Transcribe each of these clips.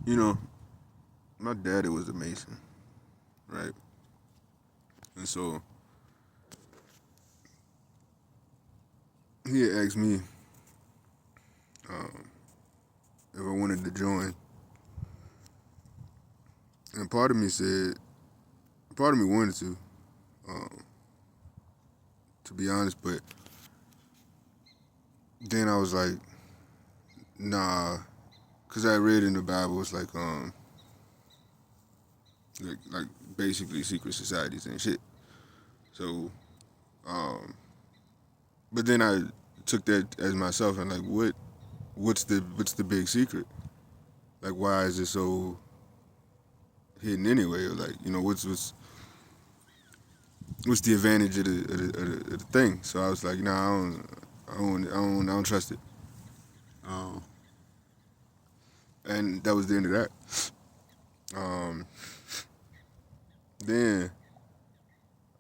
You know, my daddy was a Mason, right? And so he had asked me um, if I wanted to join, and part of me wanted um, to be honest, but then I was like, nah, because I read in the Bible it's like basically secret societies and shit. So, um, but then I took that as myself and like, what's the big secret? Like, why is it so hidden anyway? Or like, what's the advantage of the thing? So I was like, nah, I don't trust it. Um, and that was the end of that. Um, then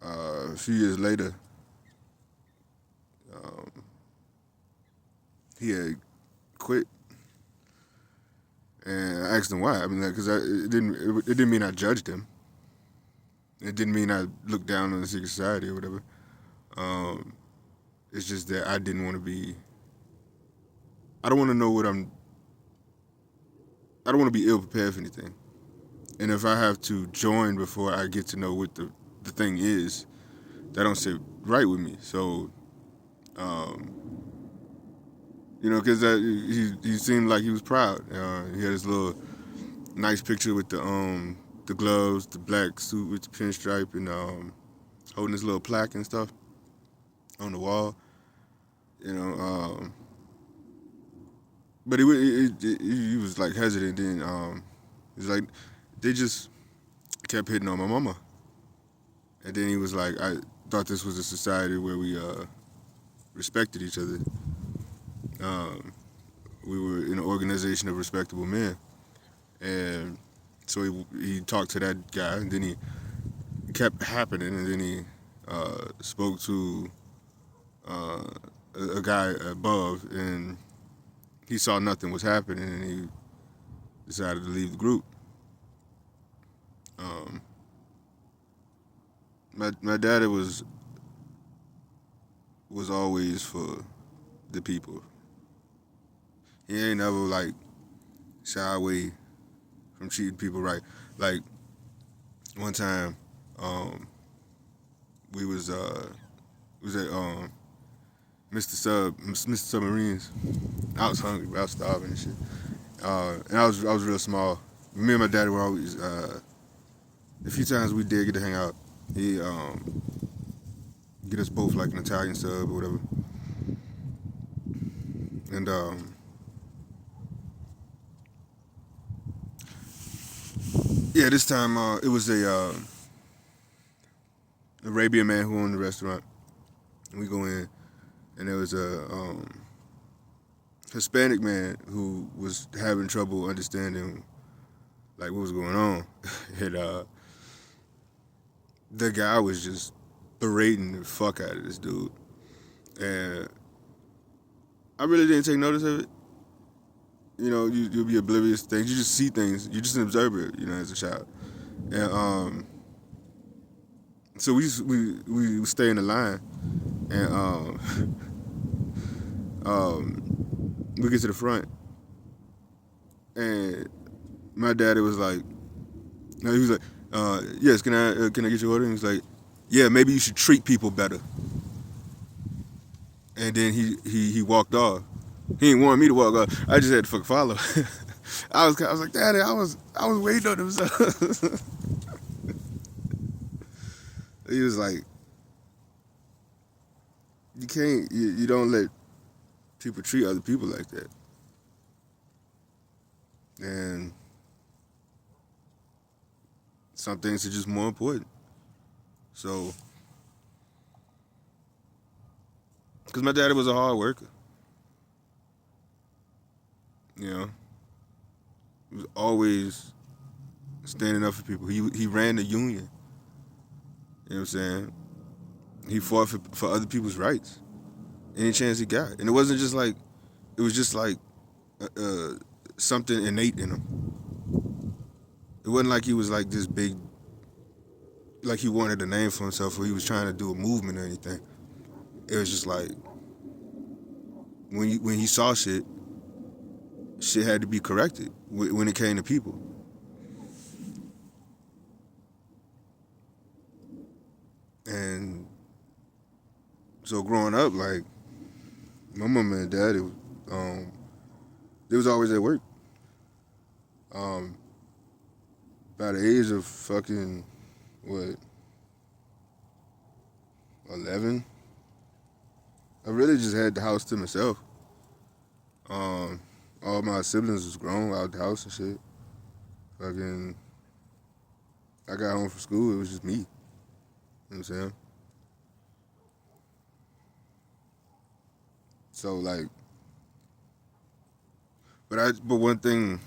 a few years later, um, he had quit, and I asked him why. I mean, because it didn't mean I judged him. It didn't mean I looked down on the secret society or whatever. Um, it's just that I didn't want to be. I don't want to know what I'm. I don't want to be ill prepared for anything. And if I have to join before I get to know what the thing is, that don't sit right with me. So, um, because he seemed like he was proud. He had his little nice picture with the gloves, the black suit with the pinstripe, and holding his little plaque and stuff on the wall. You know, but he was like hesitant. Then he was like, they just kept hitting on my mama, and then he was like, I thought this was a society where we respected each other. Um, we were in an organization of respectable men, and so he talked to that guy, and then he kept happening, and then he spoke to uh, a guy above, and he saw nothing was happening, and he decided to leave the group. Um, my daddy was always for the people. He ain't never like shy away from treating people right. Like one time, um, we was at Mr. Submarines. I was hungry, but I was starving and shit. And I was real small. Me and my daddy were always the few times we did get to hang out. He get us both like an Italian sub or whatever. And yeah, this time it was a Arabian man who owned the restaurant. And we go in, and there was a Hispanic man who was having trouble understanding like what was going on, and the guy was just berating the fuck out of this dude, and I really didn't take notice of it. You'll be oblivious to things. You just see things. You're just an observer, as a child, and so we stay in the line, and we get to the front, and my daddy was like, no, he was like, yes, can I get your order? And he was like, yeah, maybe you should treat people better. And then he walked off. He didn't want me to walk off. I just had to fucking follow. I was like, Daddy, I was waiting on him. He was like, you don't let people treat other people like that. And some things are just more important. So, because my daddy was a hard worker, you know, he was always standing up for people. He ran the union. You know what I'm saying? He fought for other people's rights any chance he got, and it wasn't just like it was just like uh, something innate in him. It wasn't like he was like this big, like he wanted a name for himself or he was trying to do a movement or anything. It was just like when he saw shit, shit had to be corrected when it came to people. And so growing up, like my mom and dad, um, they was always at work. Um, by the age of fucking what 11, I really just had the house to myself. Um, all my siblings was grown out the house and shit. Fucking, I got home from school. It was just me. You know what I'm saying? So like, but one thing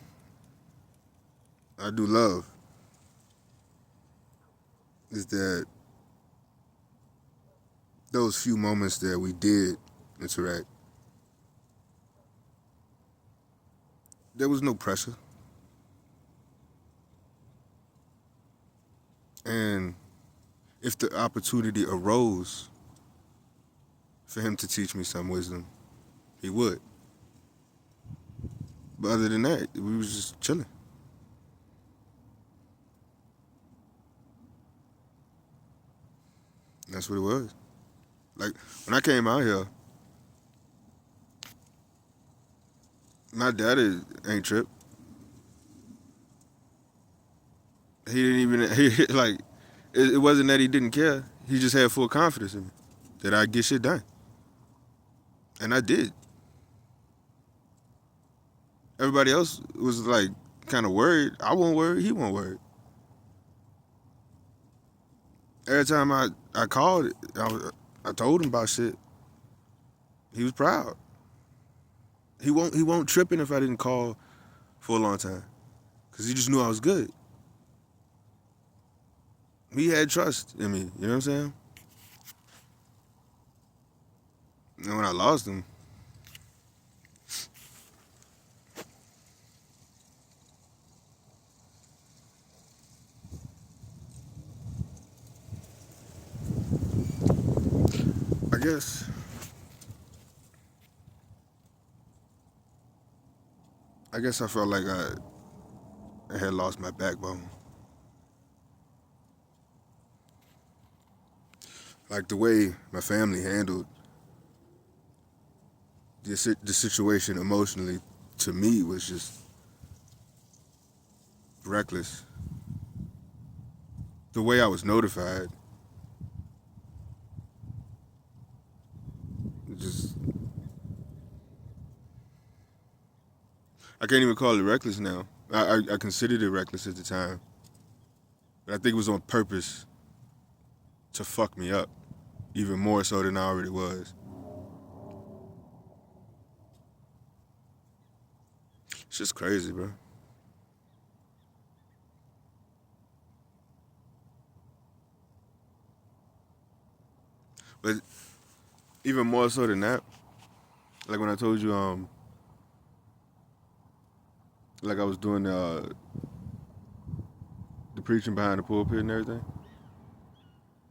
I do love is that those few moments that we did interact, there was no pressure. And if the opportunity arose for him to teach me some wisdom, he would. But other than that, we was just chilling. That's what it was. Like when I came out here, my daddy ain't tripped. He didn't even like. It wasn't that he didn't care. He just had full confidence in me that I'd get shit done, and I did. Everybody else was like kind of worried. I wasn't worried. He wasn't worried. Every time I called, I told him about shit. He was proud. He won't tripping if I didn't call for a long time, cause he just knew I was good. He had trust in me. You know what I'm saying? And when I lost him, I guess I felt like I had lost my backbone. Like the way my family handled the situation emotionally to me was just reckless. The way I was notified, just I can't even call it reckless now. I considered it reckless at the time, but I think it was on purpose to fuck me up, even more so than I already was. It's just crazy, bro. But even more so than that, like when I told you, like I was doing the preaching behind the pulpit and everything.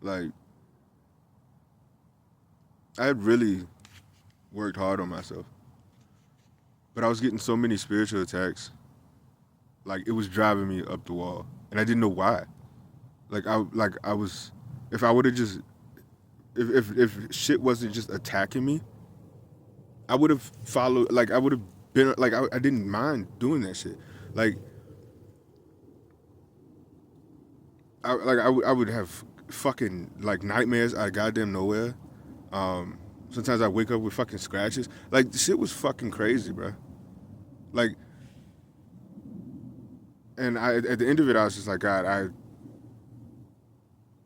Like I had really worked hard on myself, but I was getting so many spiritual attacks. Like it was driving me up the wall, and I didn't know why. I was, if I would have just, if shit wasn't just attacking me, I would have followed. Like I would have been like I didn't mind doing that shit. Like I would have fucking like nightmares out of goddamn nowhere. Sometimes I wake up with fucking scratches. Like the shit was fucking crazy, bro. Like, and I at the end of it, I was just like, God,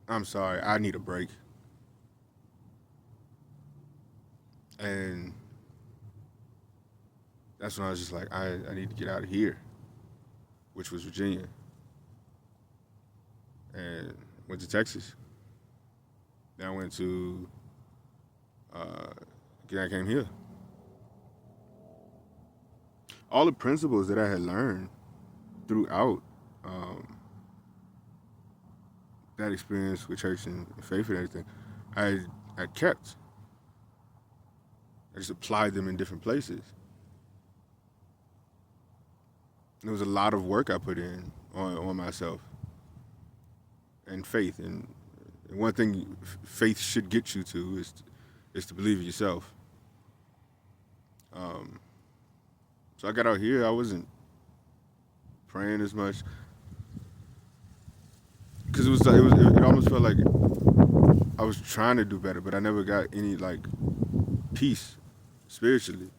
I'm sorry, I need a break. And that's when I was just like, I need to get out of here, which was Virginia, and went to Texas. Then I went to, uh, then I came here. All the principles that I had learned throughout, um, that experience with church and faith and everything, I I kept. I just applied them in different places. There was a lot of work I put in on myself and faith. And one thing faith should get you to is to believe in yourself. Um, so I got out here. I wasn't praying as much because it almost felt like I was trying to do better, but I never got any like peace spiritually.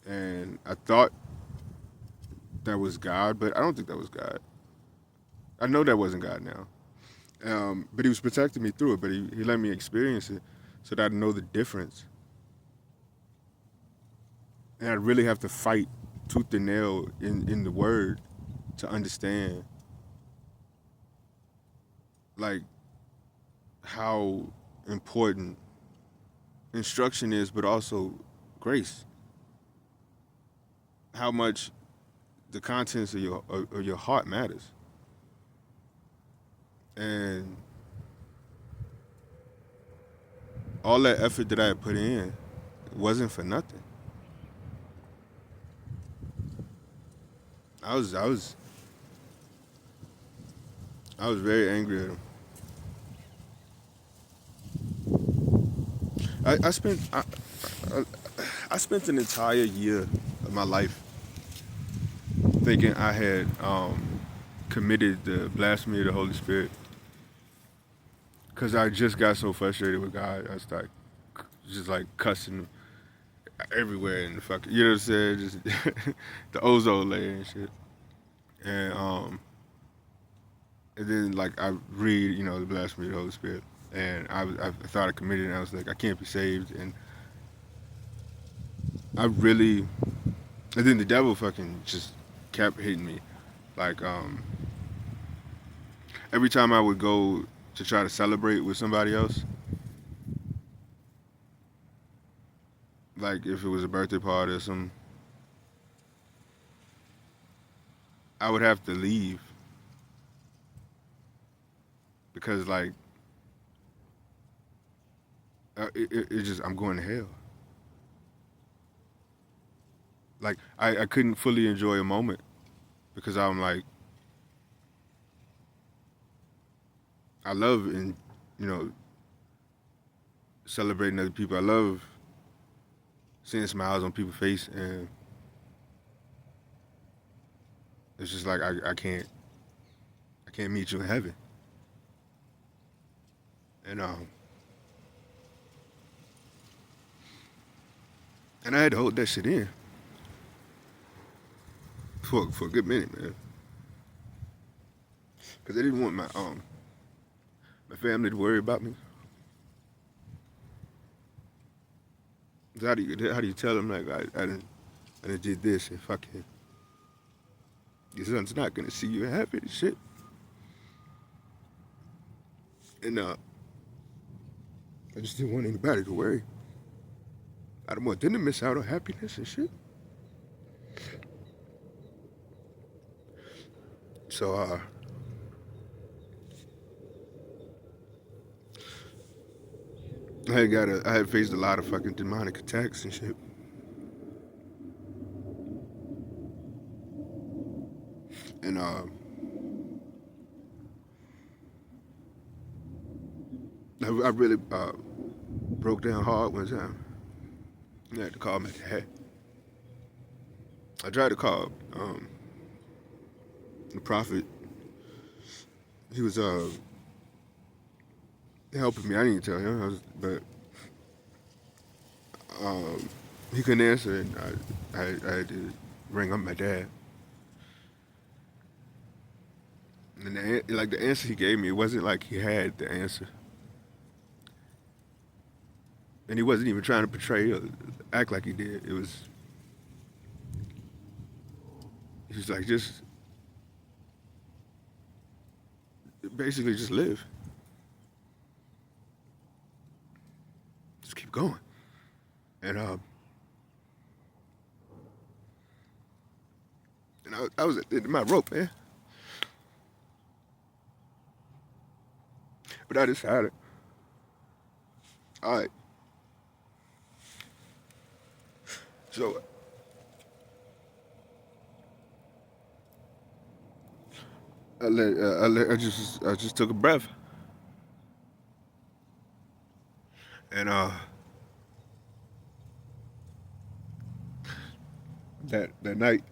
And I thought that was God, but I don't think that was God. I know that wasn't God now. But he was protecting me through it, but he let me experience it so that I know the difference. And I really have to fight tooth and nail in the word to understand like how important instruction is, but also grace. How much the contents of your heart matters. And all that effort that I had put in wasn't for nothing. I was I was I was very angry at him. I spent I, I spent an entire year of my life thinking I had committed the blasphemy of the Holy Spirit because I just got so frustrated with God. I started just like cussing everywhere in the fucking, you know what I'm saying? Just the ozone layer and shit. And and then like I read, the blasphemy of the Holy Spirit, and I thought I committed, it, and I was like, I can't be saved, and I really, and then the devil fucking just kept hitting me, like every time I would go to try to celebrate with somebody else, like if it was a birthday party or something, I would have to leave because like it just I'm going to hell. Like I couldn't fully enjoy a moment because I'm like I love and you know celebrating other people. I love seeing smiles on people's face, and it's just like I can't meet you in heaven. And and I had to hold that shit in for a good minute, man, because I didn't want my family to worry about me. So how do you tell them like I done did this and fucking your son's not gonna see you happy and shit. And I just didn't want anybody to worry. I don't want them to miss out on happiness and shit. So I had faced a lot of fucking demonic attacks and shit. And I really broke down hard one time. I had to call my dad. I tried to call the prophet. He was helping me. I didn't tell him, but he couldn't answer, and I had to ring up my dad. And the answer he gave me, it wasn't like he had the answer, and he wasn't even trying to portray or act like he did. He was like, just basically just live, just keep going, and I was at the end of my rope, man. But I decided, all right. So I just took a breath, and that night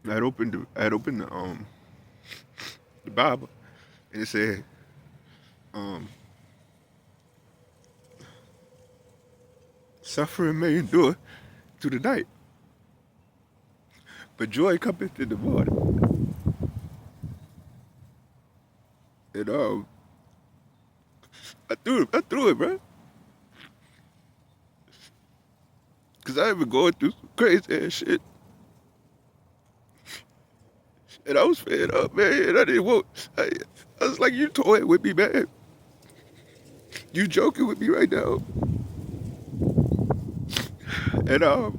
I had opened the Bible, and it said um suffering may endure to the night, but joy cometh in the morning. And I threw it, bro, cause I been going through some crazy ass shit, and I was fed up, man. And I didn't want. I was like, you toying with me, man. You joking with me right now. And I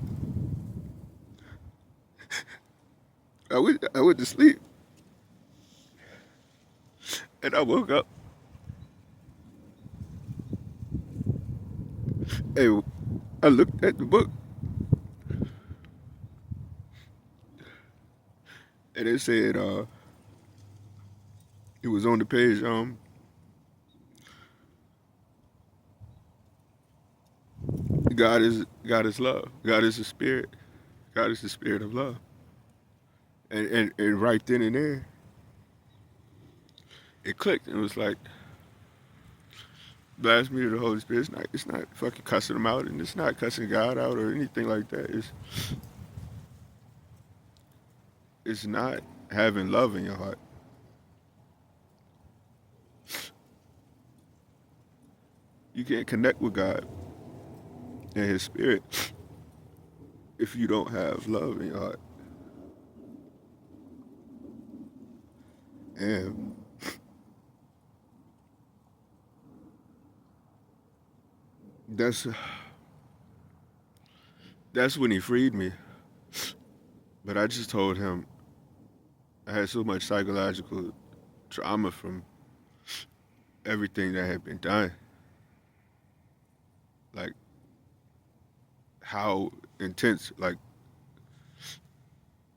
went to sleep, and I woke up. And I looked at the book, and it said it was on the page. God is love. God is the spirit. God is the spirit of love. And right then and there, it clicked. It was like blasphemy to the Holy Spirit. It's not fucking cussing him out, and it's not cussing God out or anything like that. It's not having love in your heart. You can't connect with God and His Spirit if you don't have love in your heart. And that's that's when He freed me. But I just told Him I had so much psychological trauma from everything that had been done. Like how intense like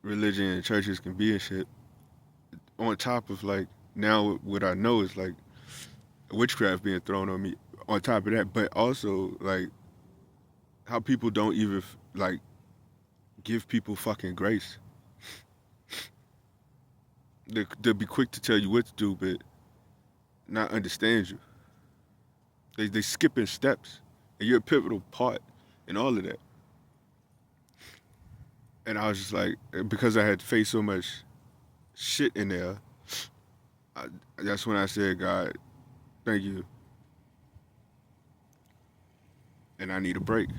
religion and churches can be and shit. On top of like now what I know is like witchcraft being thrown on me. On top of that, but also like how people don't even like give people fucking grace. They'll be quick to tell you what to do, but not understand you. They skipping steps, and you're a pivotal part in all of that. And I was just like, because I had faced so much shit in there, I, that's when I said, God, thank you, and I need a break.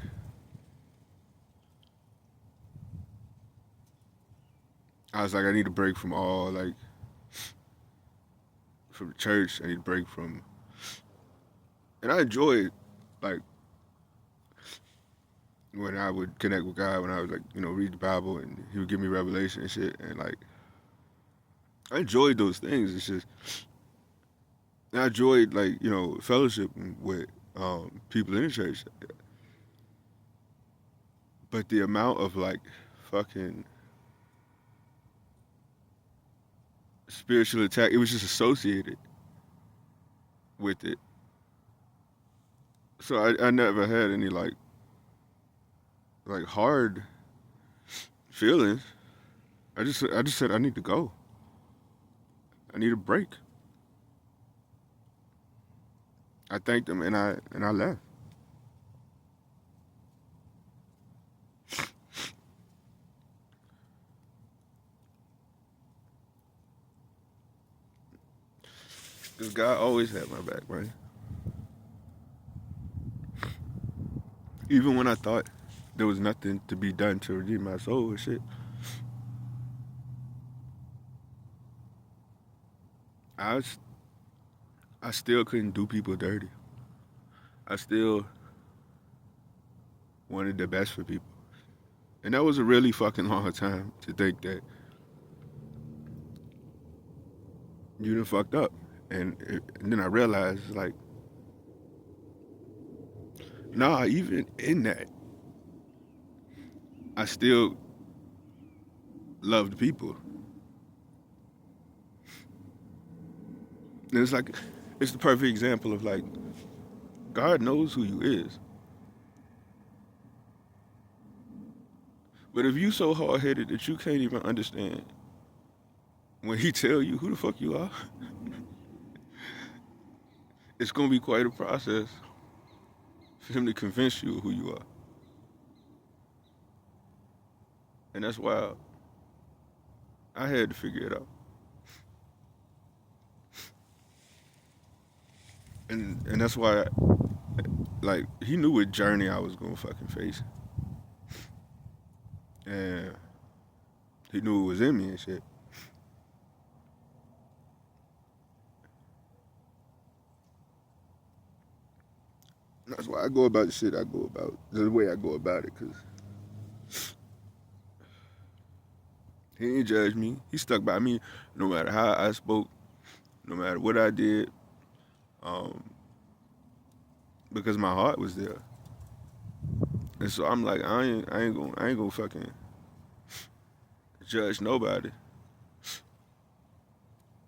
I was like, I need a break from all like from the church. I need a break from, and I enjoyed like when I would connect with God, when I would like read the Bible and He would give me revelation and shit, and like I enjoyed those things. It's just I enjoyed like fellowship with people in the church, but the amount of like fucking spiritual attack, it was just associated with it. So I never had any like hard feelings. I just said I need to go. I need a break. I thanked them and I left. Cause God always had my back, man. Even when I thought there was nothing to be done to redeem my soul and shit, I was, I still couldn't do people dirty. I still wanted the best for people. And that was a really fucking long time to think that you done fucked up. And then I realized, like, nah, even in that, I still loved people. And it's like, it's the perfect example of like, God knows who you is. But if you so hard headed that you can't even understand when he tell you who the fuck you are, it's gonna be quite a process for him to convince you of who you are. And that's why I had to figure it out. And that's why, like, he knew what journey I was gonna fucking face. And he knew it was in me and shit. And that's why I go about the shit I go about, the way I go about it, because he didn't judge me. He stuck by me no matter how I spoke, no matter what I did, um, because my heart was there. And so I'm like, I ain't gonna fucking judge nobody.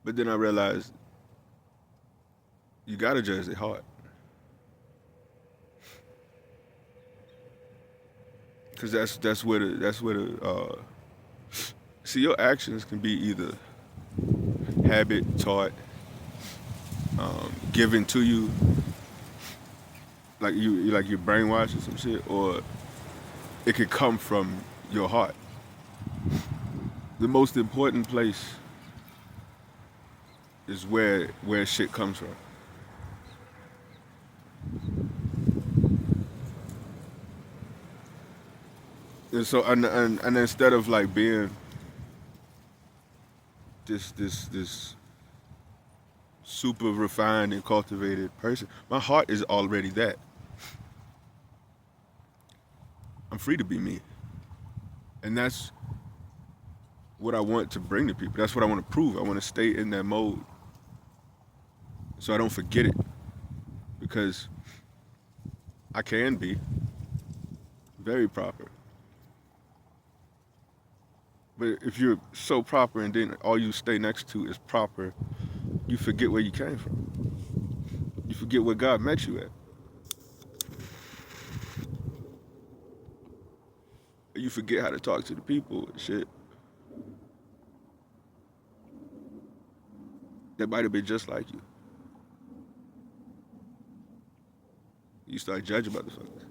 But then I realized you gotta judge their heart, because that's where the see, your actions can be either habit, taught, given to you, like you're brainwashed or some shit, or it could come from your heart. The most important place is where shit comes from. And so and instead of like being this super refined and cultivated person, my heart is already that. I'm free to be me. And that's what I want to bring to people. That's what I want to prove. I want to stay in that mode so I don't forget it, because I can be very proper. But if you're so proper and then all you stay next to is proper, you forget where you came from. You forget where God met you at. You forget how to talk to the people and shit that might have been just like you. You start judging motherfuckers.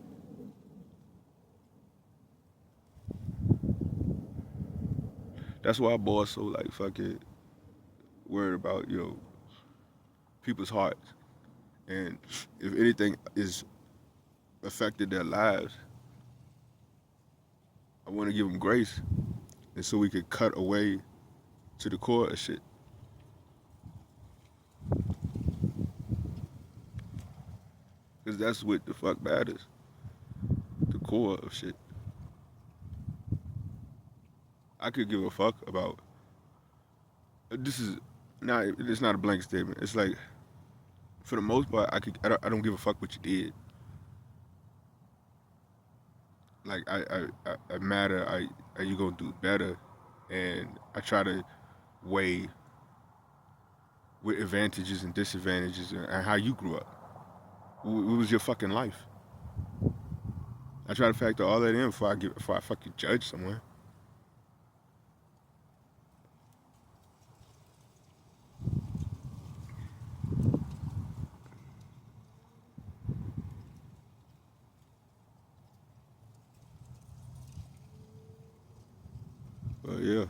That's why boys so like fucking worried about, people's hearts. And if anything is affected their lives, I want to give them grace, and so we could cut away to the core of shit. Because that's what the fuck matters. The core of shit. I could give a fuck about. This is not. It's not a blank statement. It's like, for the most part, I don't give a fuck what you did. Like I matter. Are you gonna do better? And I try to weigh with advantages and disadvantages and how you grew up. What was your fucking life? I try to factor all that in before I fucking judge someone. But yeah.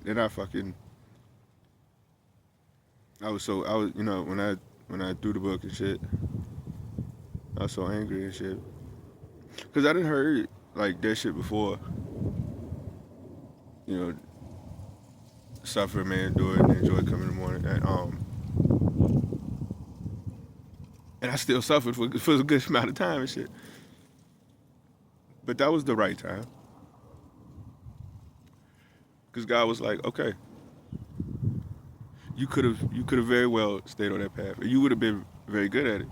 Then I fucking I was when I threw the book and shit, I was so angry and shit, cause I didn't heard like that shit before. You know, suffer, man, do it, and enjoy coming in the morning, and I still suffered for a good amount of time and shit. But that was the right time. Because God was like, okay, you could have very well stayed on that path, or you would have been very good at it.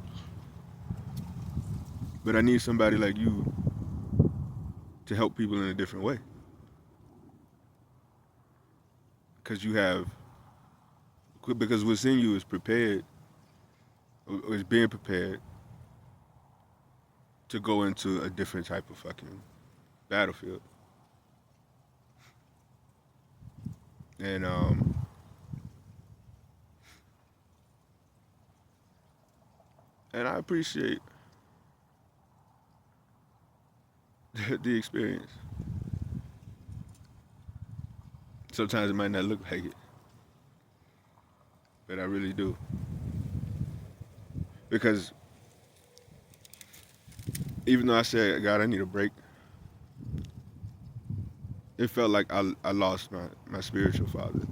But I need somebody like you to help people in a different way. Because because what's in you is prepared, or is being prepared to go into a different type of fucking battlefield. And and I appreciate the experience. Sometimes it might not look like it, but I really do. Because even though I said, God, I need a break, it felt like I lost my spiritual father.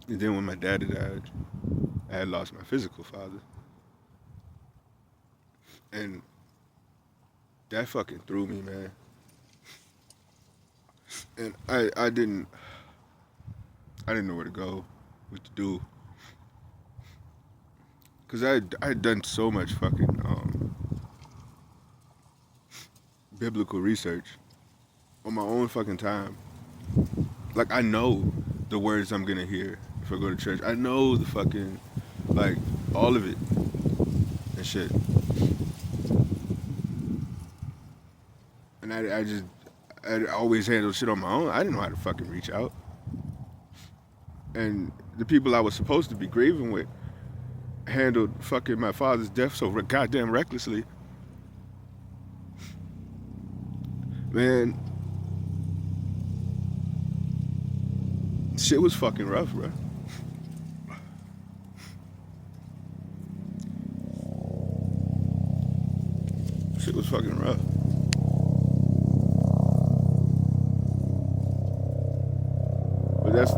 And then when my daddy died, I had lost my physical father. And that fucking threw me, man. And I didn't know where to go, what to do. Because I had done so much fucking biblical research on my own fucking time. Like, I know the words I'm gonna hear if I go to church. I know the fucking, like, all of it and shit. And I always handled shit on my own. I didn't know how to fucking reach out. And the people I was supposed to be grieving with handled fucking my father's death so goddamn recklessly. Man, shit was fucking rough, bro. Shit was fucking rough. But that's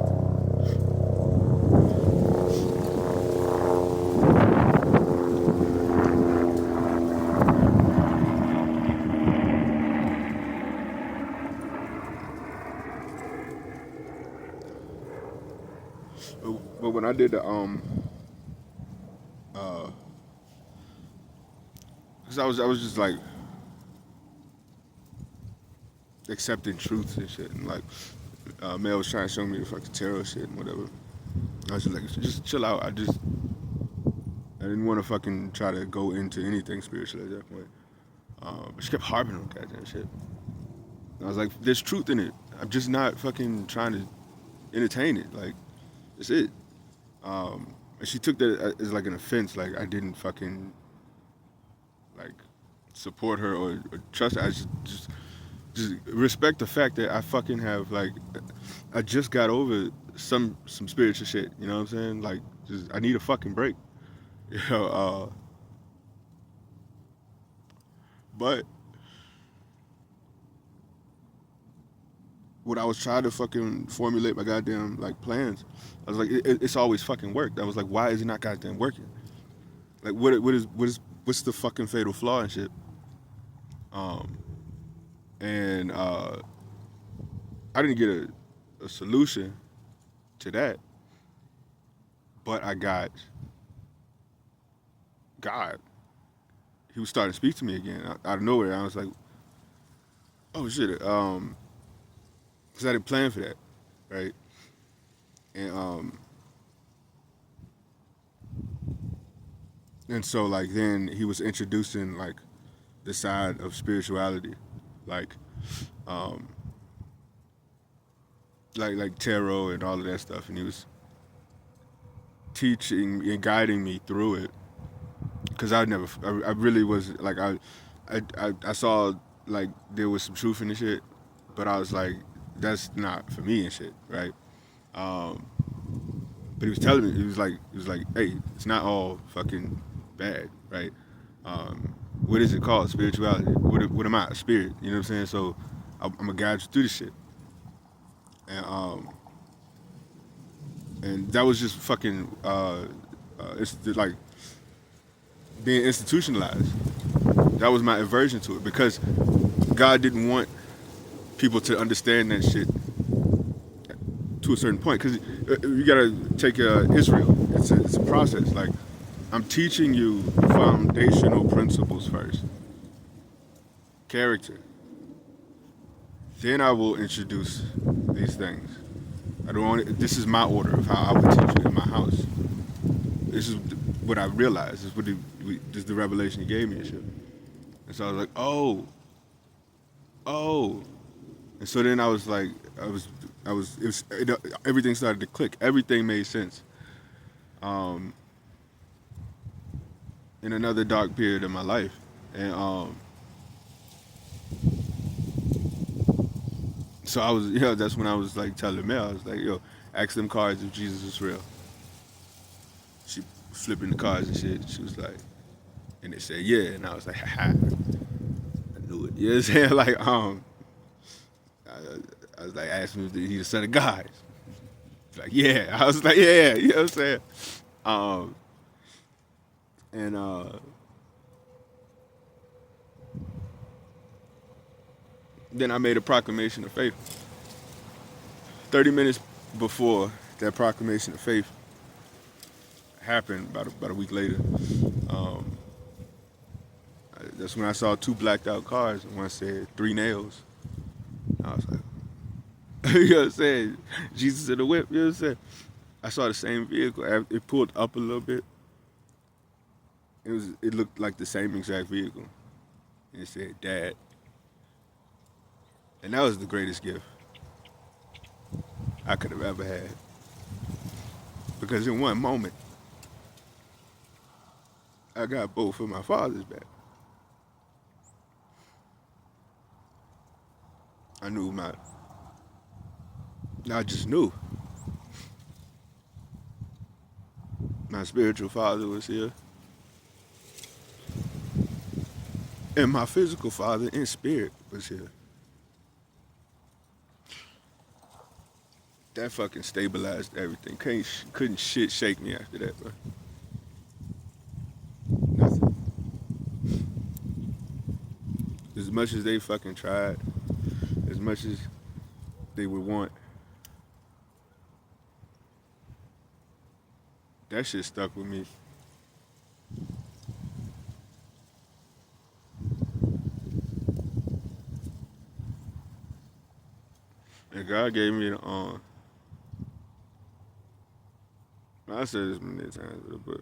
but when I did the because I was just like accepting truth and shit, and like Mel was trying to show me the fucking tarot shit and whatever. I was just like, just chill out. I didn't want to fucking try to go into anything spiritual at that point. But she kept harping on goddamn shit. And I was like, there's truth in it. I'm just not fucking trying to entertain it. Like, that's it. And she took that as like an offense. Like, I didn't fucking like support her or trust her. I just respect the fact that I fucking have, like, I just got over some spiritual shit. You know what I'm saying? Like, just I need a fucking break. You know. But when I was trying to fucking formulate my goddamn like plans, I was like, it's always fucking worked. I was like, why is it not goddamn working? Like, what's the fucking fatal flaw and shit? And I didn't get a solution to that, but I got God. He was starting to speak to me again out of nowhere. I was like, oh shit, because I didn't plan for that, right? And so like then he was introducing like the side of spirituality, like like tarot and all of that stuff, and he was teaching and guiding me through it, because I really was like I saw like there was some truth in the shit, but I was like, that's not for me and shit, right? But he was telling me, he was like, hey, it's not all fucking bad, right? What is it called? Spirituality. What am I? A spirit. You know what I'm saying? So I'm gonna guide you through this shit. And that was just fucking it's like being institutionalized. That was my aversion to it, because God didn't want people to understand that shit to a certain point, because you gotta take Israel. It's a process. Like, I'm teaching you foundational principles first, character. Then I will introduce these things. I don't want. This is my order of how I would teach it in my house. This is what I realized. This is this is the revelation he gave me and shit. And so I was like, oh. And so then I was like, everything started to click. Everything made sense. Um, in another dark period of my life, and so I was, that's when I was like telling Mel, I was like, yo, ask them cards if Jesus is real. She was flipping the cards and shit. She was like, and they said, yeah, and I was like, ha, I knew it. You know what I'm saying? Like, I was like, asking him if he's the son of God. Like, yeah. I was like, yeah, you know what I'm saying? And then I made a proclamation of faith. 30 minutes before that proclamation of faith happened, about a week later, um, that's when I saw two blacked out cars, and one said 3 nails. I was like, you know what I'm saying? Jesus in the whip, you know what I'm saying? I saw the same vehicle. It pulled up a little bit. It looked like the same exact vehicle. And it said, Dad. And that was the greatest gift I could have ever had. Because in one moment, I got both of my fathers back. I just knew my spiritual father was here. And my physical father in spirit was here. That fucking stabilized everything. Couldn't shit shake me after that, bro. Nothing. As much as they fucking tried, as much as they would want, that shit stuck with me. And God gave me the I said this many times, but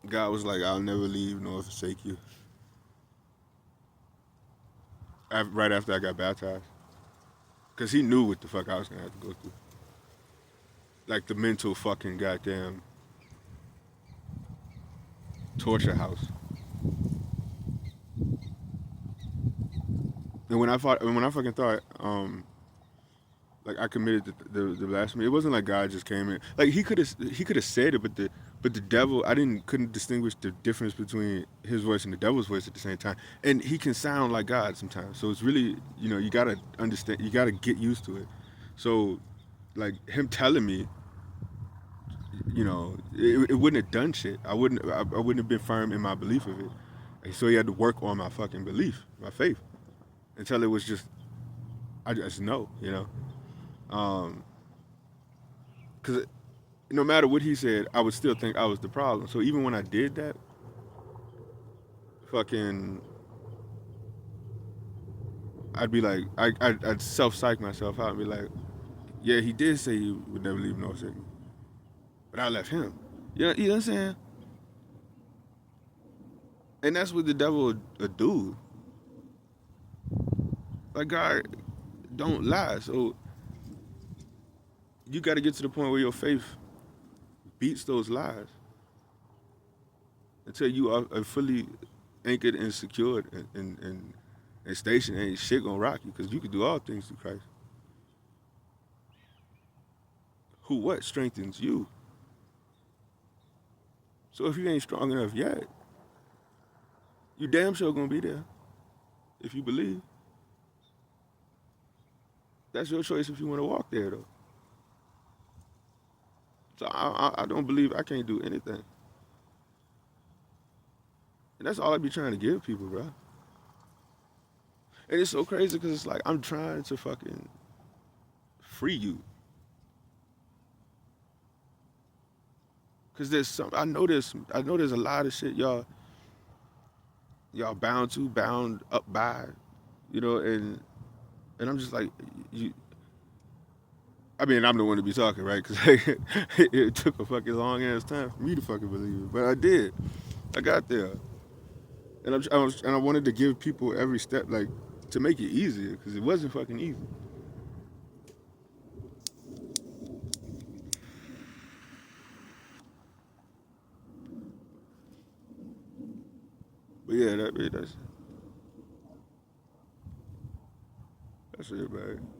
God was like, I'll never leave nor forsake you. Right after I got baptized. Because he knew what the fuck I was going to have to go through. Like the mental fucking goddamn torture house. And when I fucking thought, like I committed the blasphemy, it wasn't like God just came in. Like he could have said it, but the devil, couldn't distinguish the difference between his voice and the devil's voice at the same time. And he can sound like God sometimes. So it's really, you gotta understand, you gotta get used to it. So, like him telling me, it wouldn't have done shit. I wouldn't have been firm in my belief of it. So he had to work on my fucking belief, my faith, until it was just, I just know, because no matter what he said, I would still think I was the problem. So even when I did that, fucking, I'd be like, I'd self-psych myself out and be like, yeah, he did say he would never leave nor forsake me, but I left him. You know what I'm saying? And that's what the devil would do. Like, God don't lie. So you got to get to the point where your faith beats those lies until you are fully anchored and secured and stationed. Ain't shit gonna rock you, because you can do all things through Christ. What strengthens you? So if you ain't strong enough yet, you damn sure gonna be there if you believe. That's your choice if you want to walk there, though. So I don't believe I can't do anything. And that's all I be trying to give people, bro. And it's so crazy because it's like I'm trying to fucking free you. Cause I know there's a lot of shit y'all bound up by, and I'm just like, you. I mean, I'm the one to be talking, right? Cause it took a fucking long ass time for me to fucking believe it, but I did. I got there, and I wanted to give people every step, like, to make it easier, cause it wasn't fucking easy. But yeah, that's it, man.